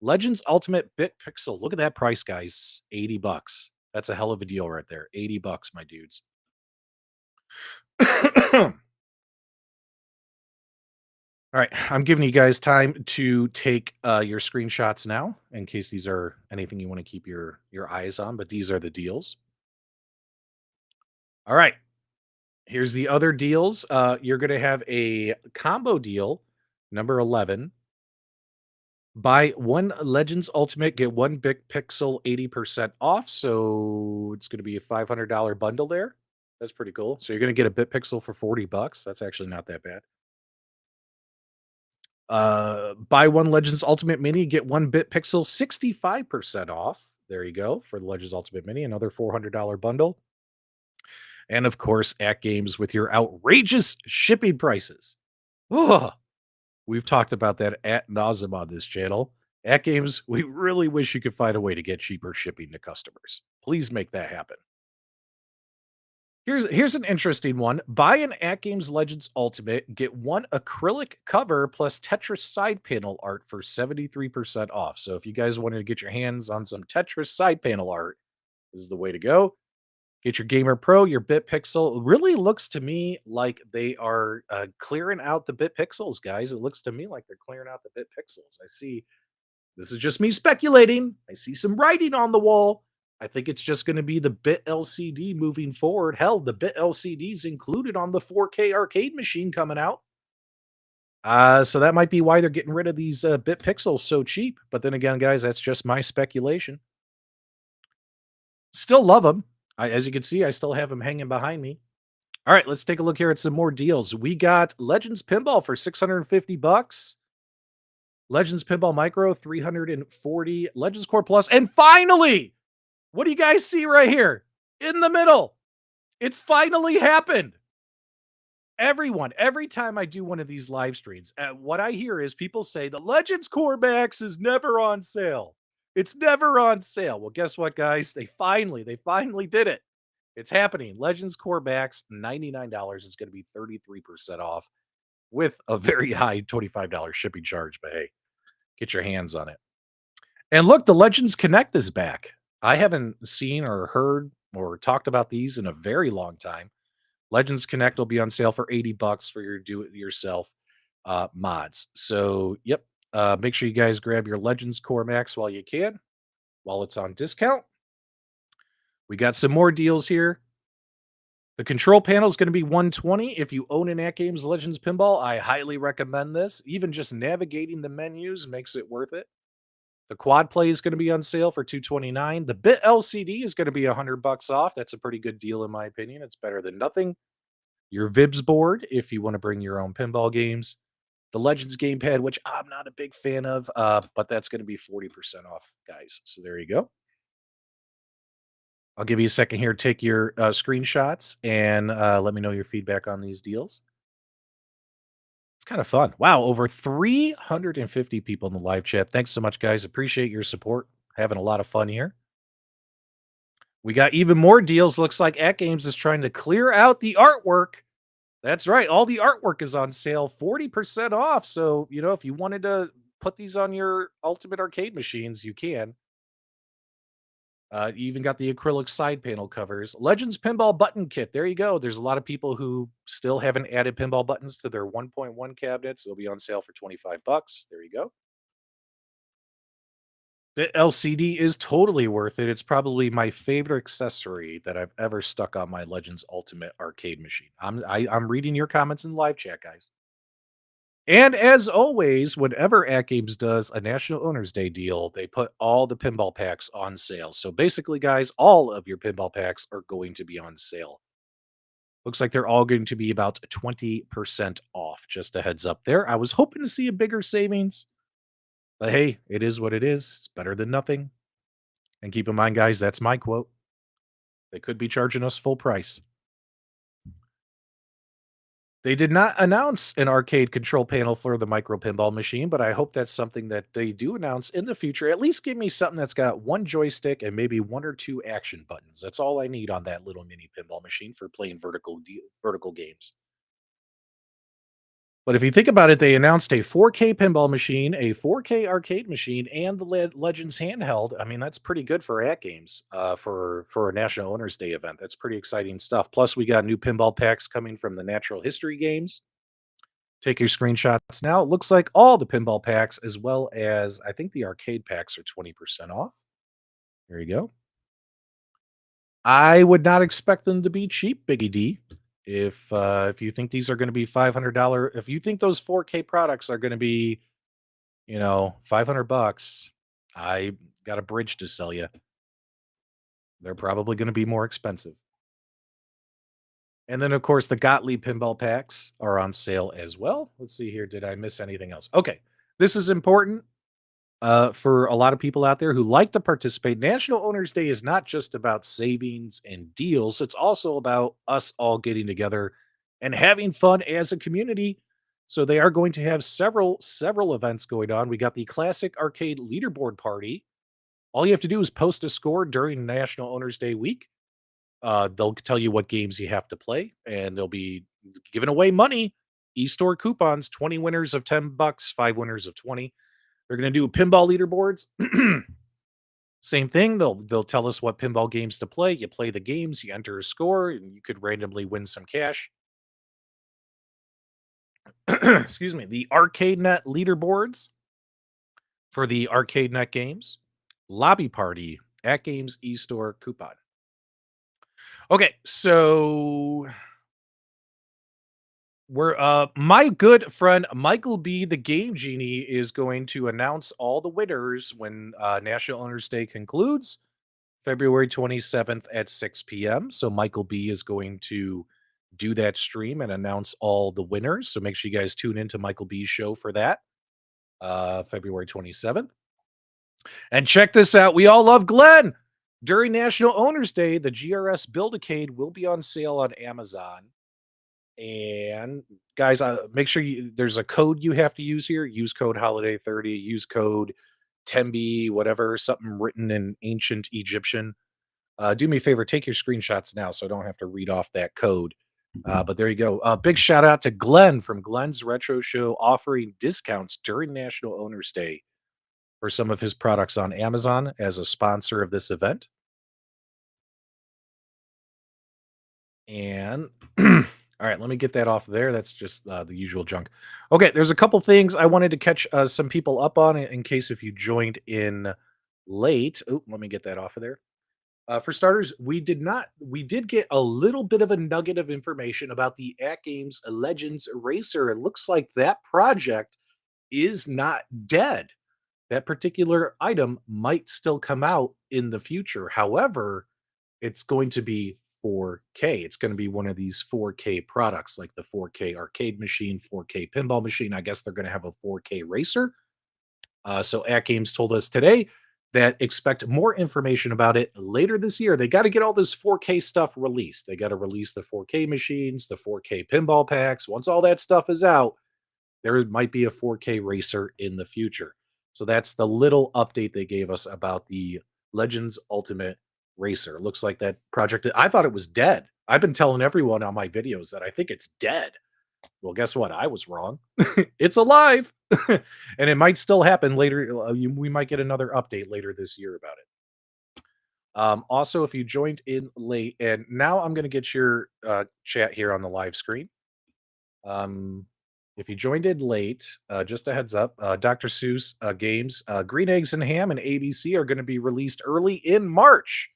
Legends Ultimate Bit Pixel. Look at that price, guys. 80 bucks. That's a hell of a deal right there. 80 bucks, my dudes. All right, I'm giving you guys time to take your screenshots now, in case these are anything you want to keep your eyes on. But these are the deals. All right, here's the other deals. You're going to have a combo deal, number 11. Buy one Legends Ultimate, get one Big Pixel 80% off. So it's going to be a $500 bundle there. That's pretty cool. So you're going to get a Bit Pixel for $40. That's actually not that bad. Buy one Legends Ultimate Mini, get one Bit Pixel 65% off. There you go for the Legends Ultimate Mini, another $400 bundle. And of course, at Games with your outrageous shipping prices. Ugh. We've talked about that at nauseam on this channel. At Games, we really wish you could find a way to get cheaper shipping to customers. Please make that happen. Here's an interesting one. Buy an At Games Legends Ultimate, get one acrylic cover plus Tetris side panel art for 73% off. So if you guys wanted to get your hands on some Tetris side panel art, this is the way to go. Get your Gamer Pro, your Bit Pixel. It really looks to me like they are clearing out the Bit Pixels, guys. It looks to me like they're clearing out the Bit Pixels. I see. This is just me speculating. I see some writing on the wall. I think it's just going to be the Bit LCD moving forward. Hell, the Bit LCD is included on the 4K arcade machine coming out. So that might be why they're getting rid of these Bit Pixels so cheap. But then again, guys, that's just my speculation. Still love them. As you can see, I still have them hanging behind me. All right, let's take a look here at some more deals. We got Legends Pinball for $650. Legends Pinball Micro 340, Legends Core Plus, and finally, what do you guys see right here in the middle? It's finally happened. Everyone, every time I do one of these live streams, what I hear is people say the Legends Core Max is never on sale. It's never on sale. Well, guess what, guys? They finally did it. It's happening. Legends Core Max, $99 is going to be 33% off with a very high $25 shipping charge. But hey, get your hands on it. And look, the Legends Connect is back. I haven't seen or heard or talked about these in a very long time. Legends Connect will be on sale for $80 for your do-it-yourself mods. So, yep. Make sure you guys grab your Legends Core Max while you can, while it's on discount. We got some more deals here. The control panel is going to be $120. If you own an At Games Legends Pinball, I highly recommend this. Even just navigating the menus makes it worth it. The quad play is going to be on sale for $229. The Bit LCD is going to be $100 off. That's a pretty good deal in my opinion. It's better than nothing. Your Vibs board, if you want to bring your own pinball games. The Legends gamepad, which I'm not a big fan of, but that's going to be 40% off, guys. So there you go. I'll give you a second here. Take your screenshots and let me know your feedback on these deals. It's kind of fun. Wow, over 350 people in the live chat. Thanks so much, guys. Appreciate your support. Having a lot of fun here. We got even more deals. Looks like At Games is trying to clear out the artwork. That's right. All the artwork is on sale, 40% off. So, if you wanted to put these on your Ultimate Arcade machines, you can. You even got the acrylic side panel covers. Legends Pinball Button Kit. There you go. There's a lot of people who still haven't added pinball buttons to their 1.1 cabinets. They'll be on sale for $25. There you go. The LCD is totally worth it. It's probably my favorite accessory that I've ever stuck on my Legends Ultimate arcade machine. I'm reading your comments in live chat, guys. And as always, whenever AtGames does a National Owners Day deal, they put all the pinball packs on sale. So basically, guys, all of your pinball packs are going to be on sale. Looks like they're all going to be about 20% off. Just a heads up there. I was hoping to see a bigger savings, but hey, it is what it is. It's better than nothing. And keep in mind, guys, that's my quote. They could be charging us full price. They did not announce an arcade control panel for the micro pinball machine, but I hope that's something that they do announce in the future. At least give me something that's got one joystick and maybe one or two action buttons. That's all I need on that little mini pinball machine for playing vertical games. But if you think about it, they announced a 4K pinball machine, a 4K arcade machine, and the Legends handheld. I mean, that's pretty good for At Games for a National Owners Day event. That's pretty exciting stuff. Plus, we got new pinball packs coming from the Natural History games. Take your screenshots now. It looks like all the pinball packs, as well as I think the arcade packs, are 20% off. There you go. I would not expect them to be cheap, Biggie D. If you think these are going to be $500, if you think those 4K products are going to be, 500 bucks, I got a bridge to sell you. They're probably going to be more expensive. And then, of course, the Gottlieb pinball packs are on sale as well. Let's see here. Did I miss anything else? Okay. This is important for a lot of people out there who like to participate. National Owners Day is not just about savings and deals, it's also about us all getting together and having fun as a community. So they are going to have several events going on. We got the Classic Arcade Leaderboard Party. All you have to do is post a score during National Owners Day week. They'll tell you what games you have to play, and they'll be giving away money, e-store coupons, 20 winners of $10, 5 winners of 20. They're going to do pinball leaderboards. Same thing. They'll tell us what pinball games to play. You play the games, you enter a score, and you could randomly win some cash. Excuse me. The ArcadeNet leaderboards for the ArcadeNet games. Lobby party at Games e-store coupon. Okay, so we're my good friend Michael B, the Game Genie, is going to announce all the winners when National Owners Day concludes, February 27th at 6 p.m. So Michael B is going to do that stream and announce all the winners. So make sure you guys tune into Michael B's show for that. February 27th. And check this out. We all love Glenn. During National Owners Day, the GRS Build-A-Cade will be on sale on Amazon. And guys, make sure there's a code you have to use here. Use code holiday 30, use code Tembi, whatever, something written in ancient Egyptian. Do me a favor, take your screenshots now so I don't have to read off that code. But there you go. Big shout out to Glenn from Glenn's Retro Show, offering discounts during National Owners Day for some of his products on Amazon as a sponsor of this event. And all right, let me get that off there. That's just the usual junk. Okay, there's a couple things I wanted to catch some people up on in case if you joined in late. Oh, let me get that off of there. For starters, we did get a little bit of a nugget of information about the AtGames Legends Racer. It looks like that project is not dead. That particular item might still come out in the future. However, it's going to be 4K. It's going to be one of these 4K products like the 4K arcade machine, 4K pinball machine. I guess they're going to have a 4K racer. So AtGames told us today that expect more information about it later this year. They got to get all this 4K stuff released. They got to release the 4K machines, the 4K pinball packs. Once all that stuff is out, there might be a 4K racer in the future. So that's the little update they gave us about the Legends Ultimate Racer. It looks like that project, I thought it was dead. I've been telling everyone on my videos that I think it's dead. Well, guess what? I was wrong. It's alive. And it might still happen later. We might get another update later this year about it. Also, if you joined in late, and now I'm going to get your chat here on the live screen. If you joined in late, just a heads up, Dr. Seuss games, Green Eggs and Ham and ABC are going to be released early in March.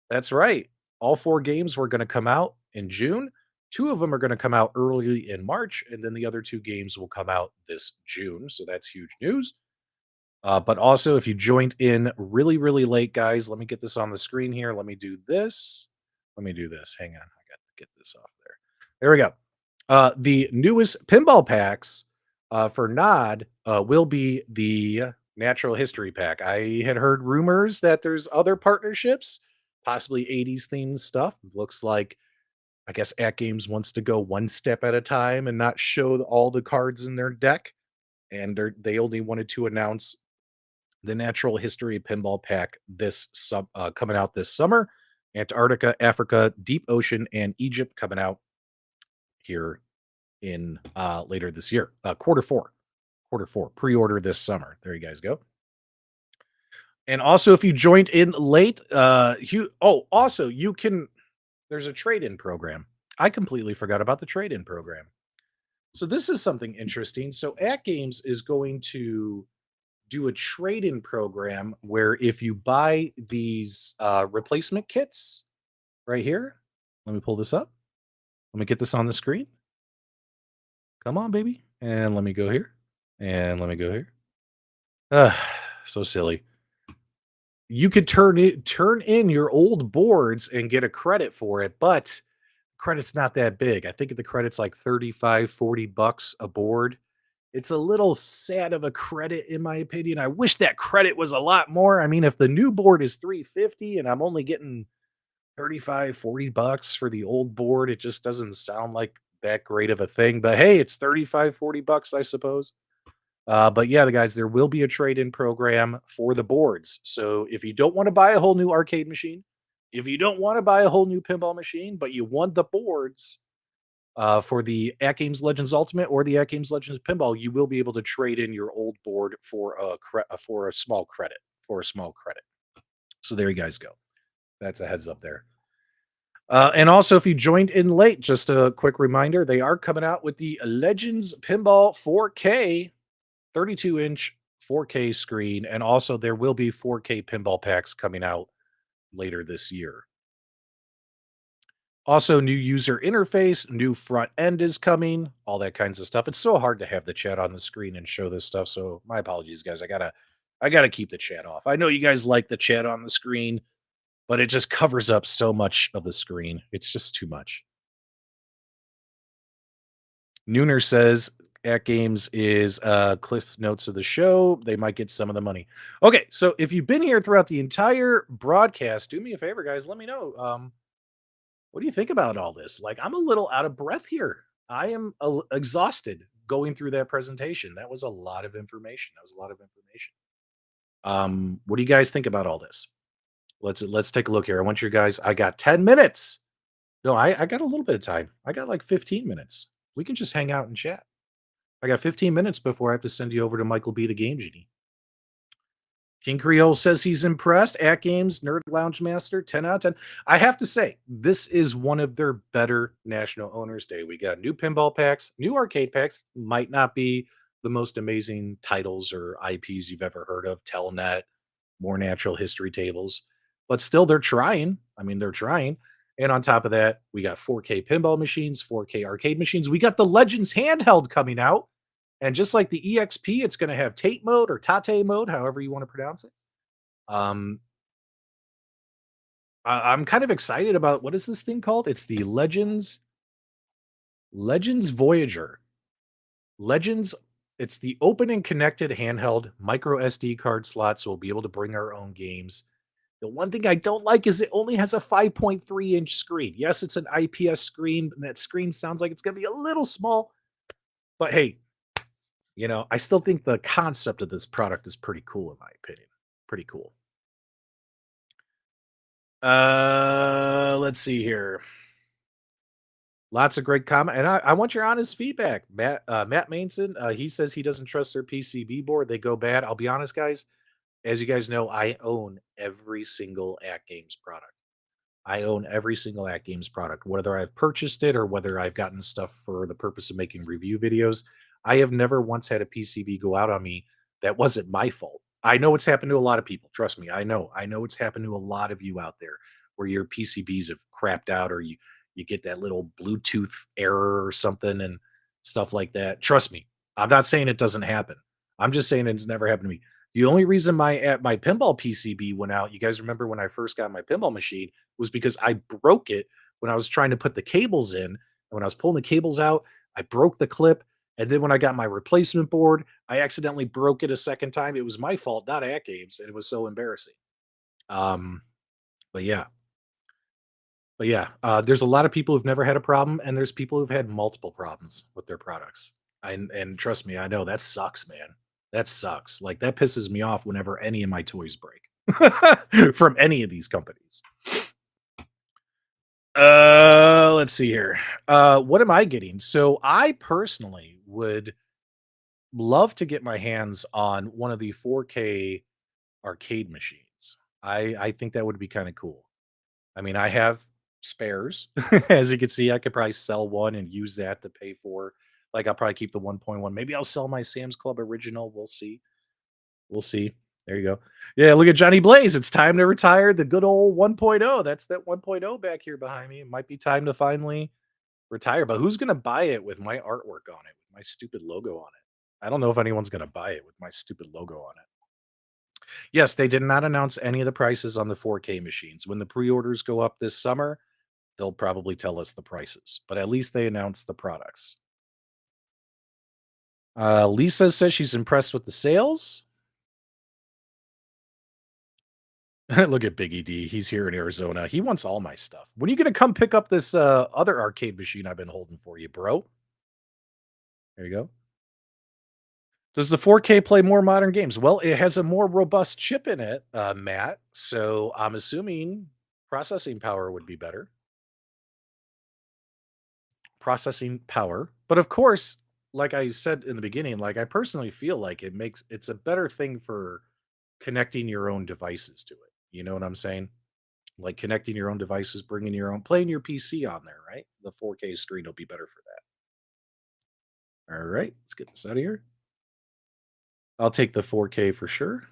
That's right. All 4 games were going to come out in June. 2 of them are going to come out early in March, and then the other 2 games will come out this June. So that's huge news. But also, if you joined in really, really late, guys, let me get this on the screen here. Let me do this. Let me do this. Hang on. I got to get this off there. There we go. The newest pinball packs for Nod will be the Natural History Pack. I had heard rumors that there's other partnerships, possibly 80s themed stuff. Looks like, I guess AtGames wants to go one step at a time and not show all the cards in their deck. And they only wanted to announce the Natural History Pinball Pack coming out this summer. Antarctica, Africa, Deep Ocean, and Egypt coming out here in later this year. Quarter four, pre-order this summer. There you guys go. And also, if you joined in late, also you can. There's a trade-in program. I completely forgot about the trade-in program. So this is something interesting. So AtGames is going to do a trade-in program where if you buy these replacement kits right here, let me pull this up. Let me get this on the screen. Come on, baby. And let me go here. And let me go here. Ugh, so silly. You could turn in your old boards and get a credit for it, but credit's not that big. I think the credit's like 35, $40 a board. It's a little sad of a credit in my opinion. I wish that credit was a lot more. I mean, if the new board is 350 and I'm only getting 35, $40 for the old board, it just doesn't sound like that great of a thing. But hey, it's 35, $40, I suppose. But yeah, the guys, there will be a trade-in program for the boards. So if you don't want to buy a whole new arcade machine, if you don't want to buy a whole new pinball machine, but you want the boards for the At Games Legends Ultimate or the At Games Legends Pinball, you will be able to trade in your old board for for a small credit. For a small credit. So there you guys go. That's a heads up there. And also, if you joined in late, just a quick reminder, they are coming out with the Legends Pinball 4K 32-inch 4K screen, and also there will be 4K pinball packs coming out later this year. Also, new user interface, new front end is coming, all that kinds of stuff. It's so hard to have the chat on the screen and show this stuff, so my apologies, guys. I gotta keep the chat off. I know you guys like the chat on the screen, but it just covers up so much of the screen. It's just too much. Nooner says at games is cliff notes of the show. They might get some of the money. Okay, so if you've been here throughout the entire broadcast, do me a favor, guys. Let me know. What do you think about all this? Like, I'm a little out of breath here. I am exhausted going through that presentation. That was a lot of information. That was a lot of information. What do you guys think about all this? Let's take a look here. I want you guys. I got 10 minutes. No, I got a little bit of time. I got like 15 minutes. We can just hang out and chat. I got 15 minutes before I have to send you over to Michael B, the Game Genie. King Creole says he's impressed. At Games, Nerd Lounge Master, 10 out of 10. I have to say, this is one of their better National Owners Day. We got new pinball packs, new arcade packs. Might not be the most amazing titles or IPs you've ever heard of. Telnet, more natural history tables. But still, they're trying. I mean, they're trying. And on top of that, we got 4K pinball machines, 4K arcade machines. We got the Legends handheld coming out. And just like the EXP, it's going to have Tate mode or Tate mode, however you want to pronounce it. Um, I'm kind of excited about what is this thing called? It's the Legends Voyager. Legends. It's the open and connected handheld micro SD card slot, so we'll be able to bring our own games. The one thing I don't like is it only has a 5.3-inch screen. Yes, it's an IPS screen, and that screen sounds like it's going to be a little small. But hey, I still think the concept of this product is pretty cool, in my opinion. Pretty cool. Let's see here. Lots of great comment, and I want your honest feedback. Matt Mainson, he says he doesn't trust their PCB board. They go bad. I'll be honest, guys. As you guys know, I own every single At Games product. I own every single At Games product, whether I've purchased it or whether I've gotten stuff for the purpose of making review videos. I have never once had a PCB go out on me that wasn't my fault. I know it's happened to a lot of people. Trust me, I know. I know it's happened to a lot of you out there where your PCBs have crapped out or you get that little Bluetooth error or something and stuff like that. Trust me, I'm not saying it doesn't happen. I'm just saying it's never happened to me. The only reason my pinball PCB went out, you guys remember when I first got my pinball machine, was because I broke it when I was trying to put the cables in. And when I was pulling the cables out, I broke the clip. And then when I got my replacement board, I accidentally broke it a second time. It was my fault, not At Games. And it was so embarrassing. Um, but yeah. But yeah, there's a lot of people who've never had a problem, and there's people who've had multiple problems with their products. And trust me, I know that sucks, man. That sucks. Like that pisses me off whenever any of my toys break from any of these companies. Let's see here. What am I getting? So I personally would love to get my hands on one of the 4K arcade machines. I think that would be kind of cool. I mean, I have spares. As you can see, I could probably sell one and use that to pay for Like I'll probably keep the 1.1. Maybe I'll sell my Sam's Club original. We'll see. We'll see. There you go. Yeah, look at Johnny Blaze. It's time to retire the good old 1.0. That's that 1.0 back here behind me. It might be time to finally retire, but who's going to buy it with my artwork on it, with my stupid logo on it? I don't know if anyone's going to buy it with my stupid logo on it. Yes, they did not announce any of the prices on the 4K machines. When the pre-orders go up this summer, they'll probably tell us the prices, but at least they announced the products. Lisa says she's impressed with the sales. Look at Biggie D. He's here in Arizona. He wants all my stuff. When are you going to come pick up this other arcade machine I've been holding for you, bro? There you go. Does the 4K play more modern games? Well, it has a more robust chip in it, Matt. So I'm assuming processing power would be better. Processing power. But of course, like I said in the beginning, like I personally feel like it's a better thing for connecting your own devices to it. You know what I'm saying? Like connecting your own devices, bringing your own, playing your PC on there, right? The 4K screen will be better for that. All right, let's get this out of here. I'll take the 4K for sure.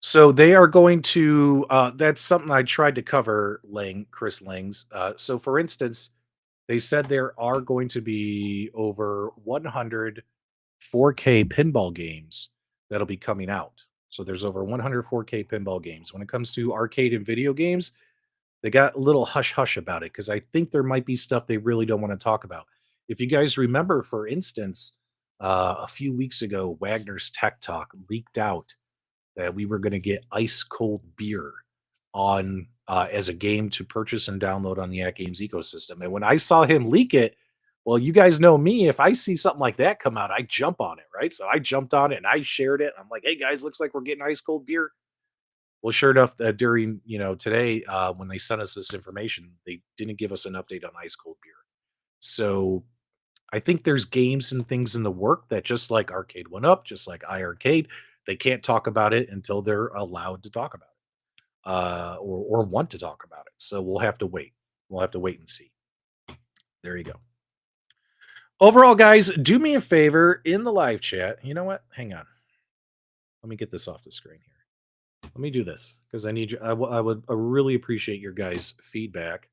So they are going to. That's something I tried to cover, Chris Lang's. So for instance, they said there are going to be over 100 4K pinball games that'll be coming out. So there's over 100 4K pinball games. When it comes to arcade and video games, they got a little hush hush about it because I think there might be stuff they really don't want to talk about. If you guys remember, for instance, a few weeks ago, Wagner's Tech Talk leaked out that we were going to get ice cold beer on as a game to purchase and download on the AtGames ecosystem. And when I saw him leak it, well, you guys know me. If I see something like that come out, I jump on it, right? So I jumped on it and I shared it. I'm like, hey guys, looks like we're getting ice cold beer. Well, sure enough, during today, when they sent us this information, they didn't give us an update on ice cold beer. So I think there's games and things in the work that just like Arcade1Up, just like iArcade, they can't talk about it until they're allowed to talk about it, or want to talk about it. So we'll have to wait. We'll have to wait and see. There you go. Overall, guys, do me a favor in the live chat. You know what? Hang on. Let me get this off the screen here. Let me do this because I need you. I would really appreciate your guys' feedback.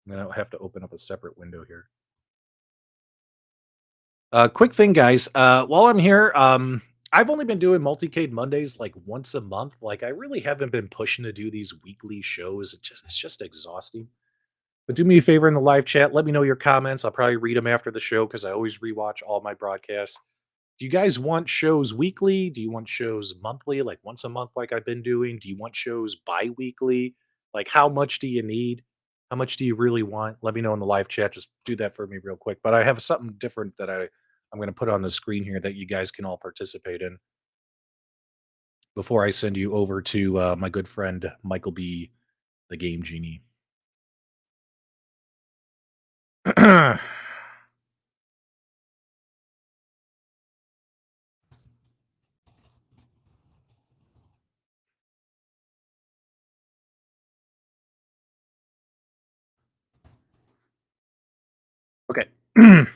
And then I'll have to open up a separate window here. Quick thing, guys. While I'm here, I've only been doing Multicade Mondays like once a month. Like I really haven't been pushing to do these weekly shows. It's just exhausting. But do me a favor in the live chat. Let me know your comments. I'll probably read them after the show because I always rewatch all my broadcasts. Do you guys want shows weekly? Do you want shows monthly, like once a month, like I've been doing? Do you want shows bi-weekly? Like, how much do you need? How much do you really want? Let me know in the live chat. Just do that for me real quick. But I have something different that I'm going to put on the screen here that you guys can all participate in before I send you over to my good friend Michael B, the Game Genie. Okay.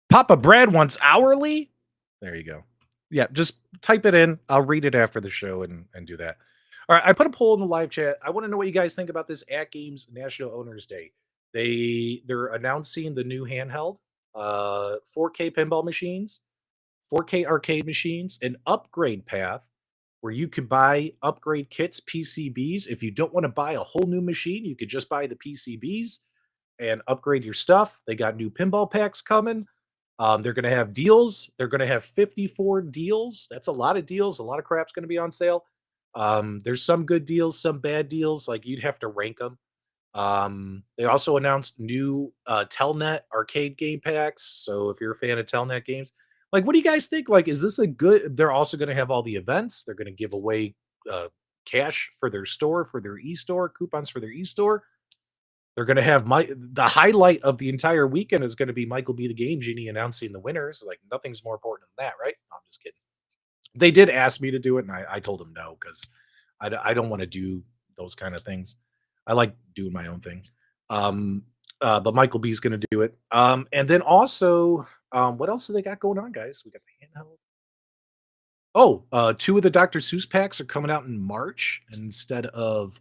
Papa Brad wants hourly. There you go. Yeah, just type it in. I'll read it after the show and do that. All right, I put a poll in the live chat. I want to know what you guys think about this AtGames National Owners Day. They're announcing the new handheld, 4K pinball machines, 4K arcade machines, an upgrade path where you could buy upgrade kits, PCBs. If you don't want to buy a whole new machine, you could just buy the PCBs and upgrade your stuff. They got new pinball packs coming. They're going to have deals. They're going to have 54 deals. That's a lot of deals. A lot of crap's going to be on sale. There's some good deals, some bad deals. Like you'd have to rank them. They also announced new Telnet arcade game packs. So if you're a fan of Telnet games, like what do you guys think? Like, is this a good? They're also going to have all the events. They're going to give away cash for their store, for their e-store, coupons for their e-store. They're going to have the highlight of the entire weekend is going to be Michael B. the Game Genie announcing the winners. Like nothing's more important than that, right? No, I'm just kidding. They did ask me to do it, and I told them no because I don't want to do those kind of things. I like doing my own thing. But Michael B's going to do it. And then also, what else do they got going on, guys? We got the handheld. Oh, two of the Dr. Seuss packs are coming out in March instead of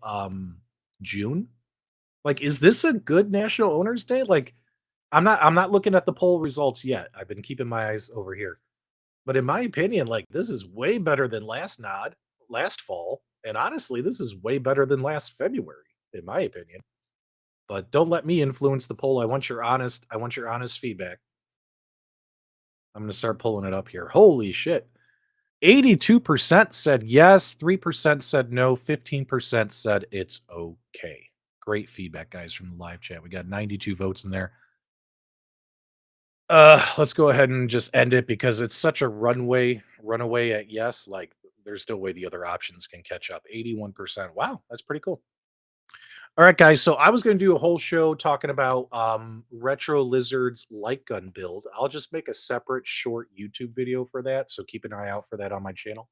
June. Like, is this a good National Owners Day? Like, I'm not looking at the poll results yet. I've been keeping my eyes over here. But in my opinion, like this is way better than last fall. And honestly, this is way better than last February, in my opinion. But don't let me influence the poll. I want your honest feedback. I'm gonna start pulling it up here. Holy shit. 82% said yes, 3% said no, 15% said it's okay. Great feedback, guys, from the live chat. We got 92 votes in there. Let's go ahead and just end it because it's such a runaway at yes. Like, there's no way the other options can catch up. 81%. Wow, that's pretty cool. All right, guys. So I was going to do a whole show talking about Retro Lizard's light gun build. I'll just make a separate short YouTube video for that. So keep an eye out for that on my channel.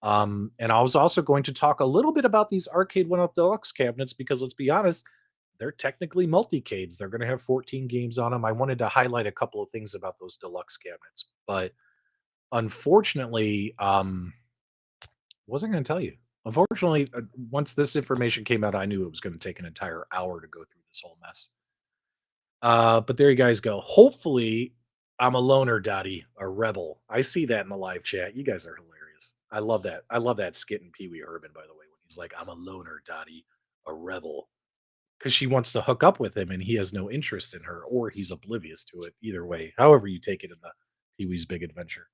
And I was also going to talk a little bit about these Arcade1Up Deluxe cabinets because let's be honest, they're technically multicades. They're going to have 14 games on them. I wanted to highlight a couple of things about those deluxe cabinets, but unfortunately, wasn't going to tell you. Unfortunately, once this information came out, I knew it was going to take an entire hour to go through this whole mess. But there you guys go. Hopefully, I'm a loner, Dottie, a rebel. I see that in the live chat. You guys are hilarious. I love that. I love that skit in Pee Wee Herman, by the way, when he's like, "I'm a loner, Dottie, a rebel," because she wants to hook up with him and he has no interest in her, or he's oblivious to it. Either way, however you take it in the Pee Wee's Big Adventure.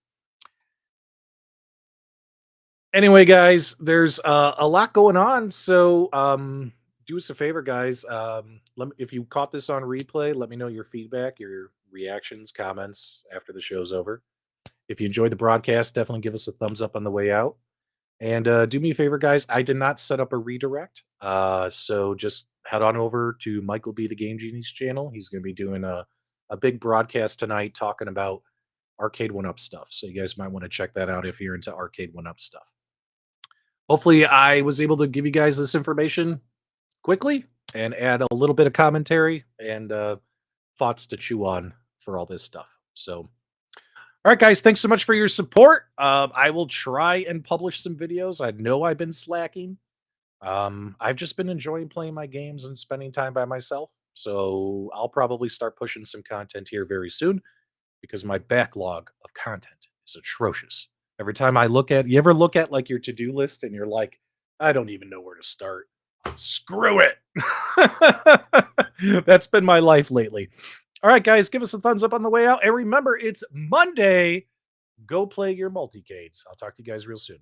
Anyway, guys, there's a lot going on. So do us a favor, guys. If you caught this on replay, let me know your feedback, your reactions, comments after the show's over. If you enjoyed the broadcast, definitely give us a thumbs up on the way out. And do me a favor, guys. I did not set up a redirect. So just head on over to Michael B. the Game Genius channel. He's going to be doing a big broadcast tonight talking about Arcade1Up stuff. So you guys might want to check that out if you're into Arcade1Up stuff. Hopefully, I was able to give you guys this information quickly and add a little bit of commentary and thoughts to chew on for all this stuff. So, all right, guys, thanks so much for your support. I will try and publish some videos. I know I've been slacking. I've just been enjoying playing my games and spending time by myself. So I'll probably start pushing some content here very soon because my backlog of content is atrocious. Every time I look at you ever look at like your to-do list and you're like, I don't even know where to start. Screw it. That's been my life lately. All right, guys, give us a thumbs up on the way out. And remember, it's Monday. Go play your multicades. I'll talk to you guys real soon.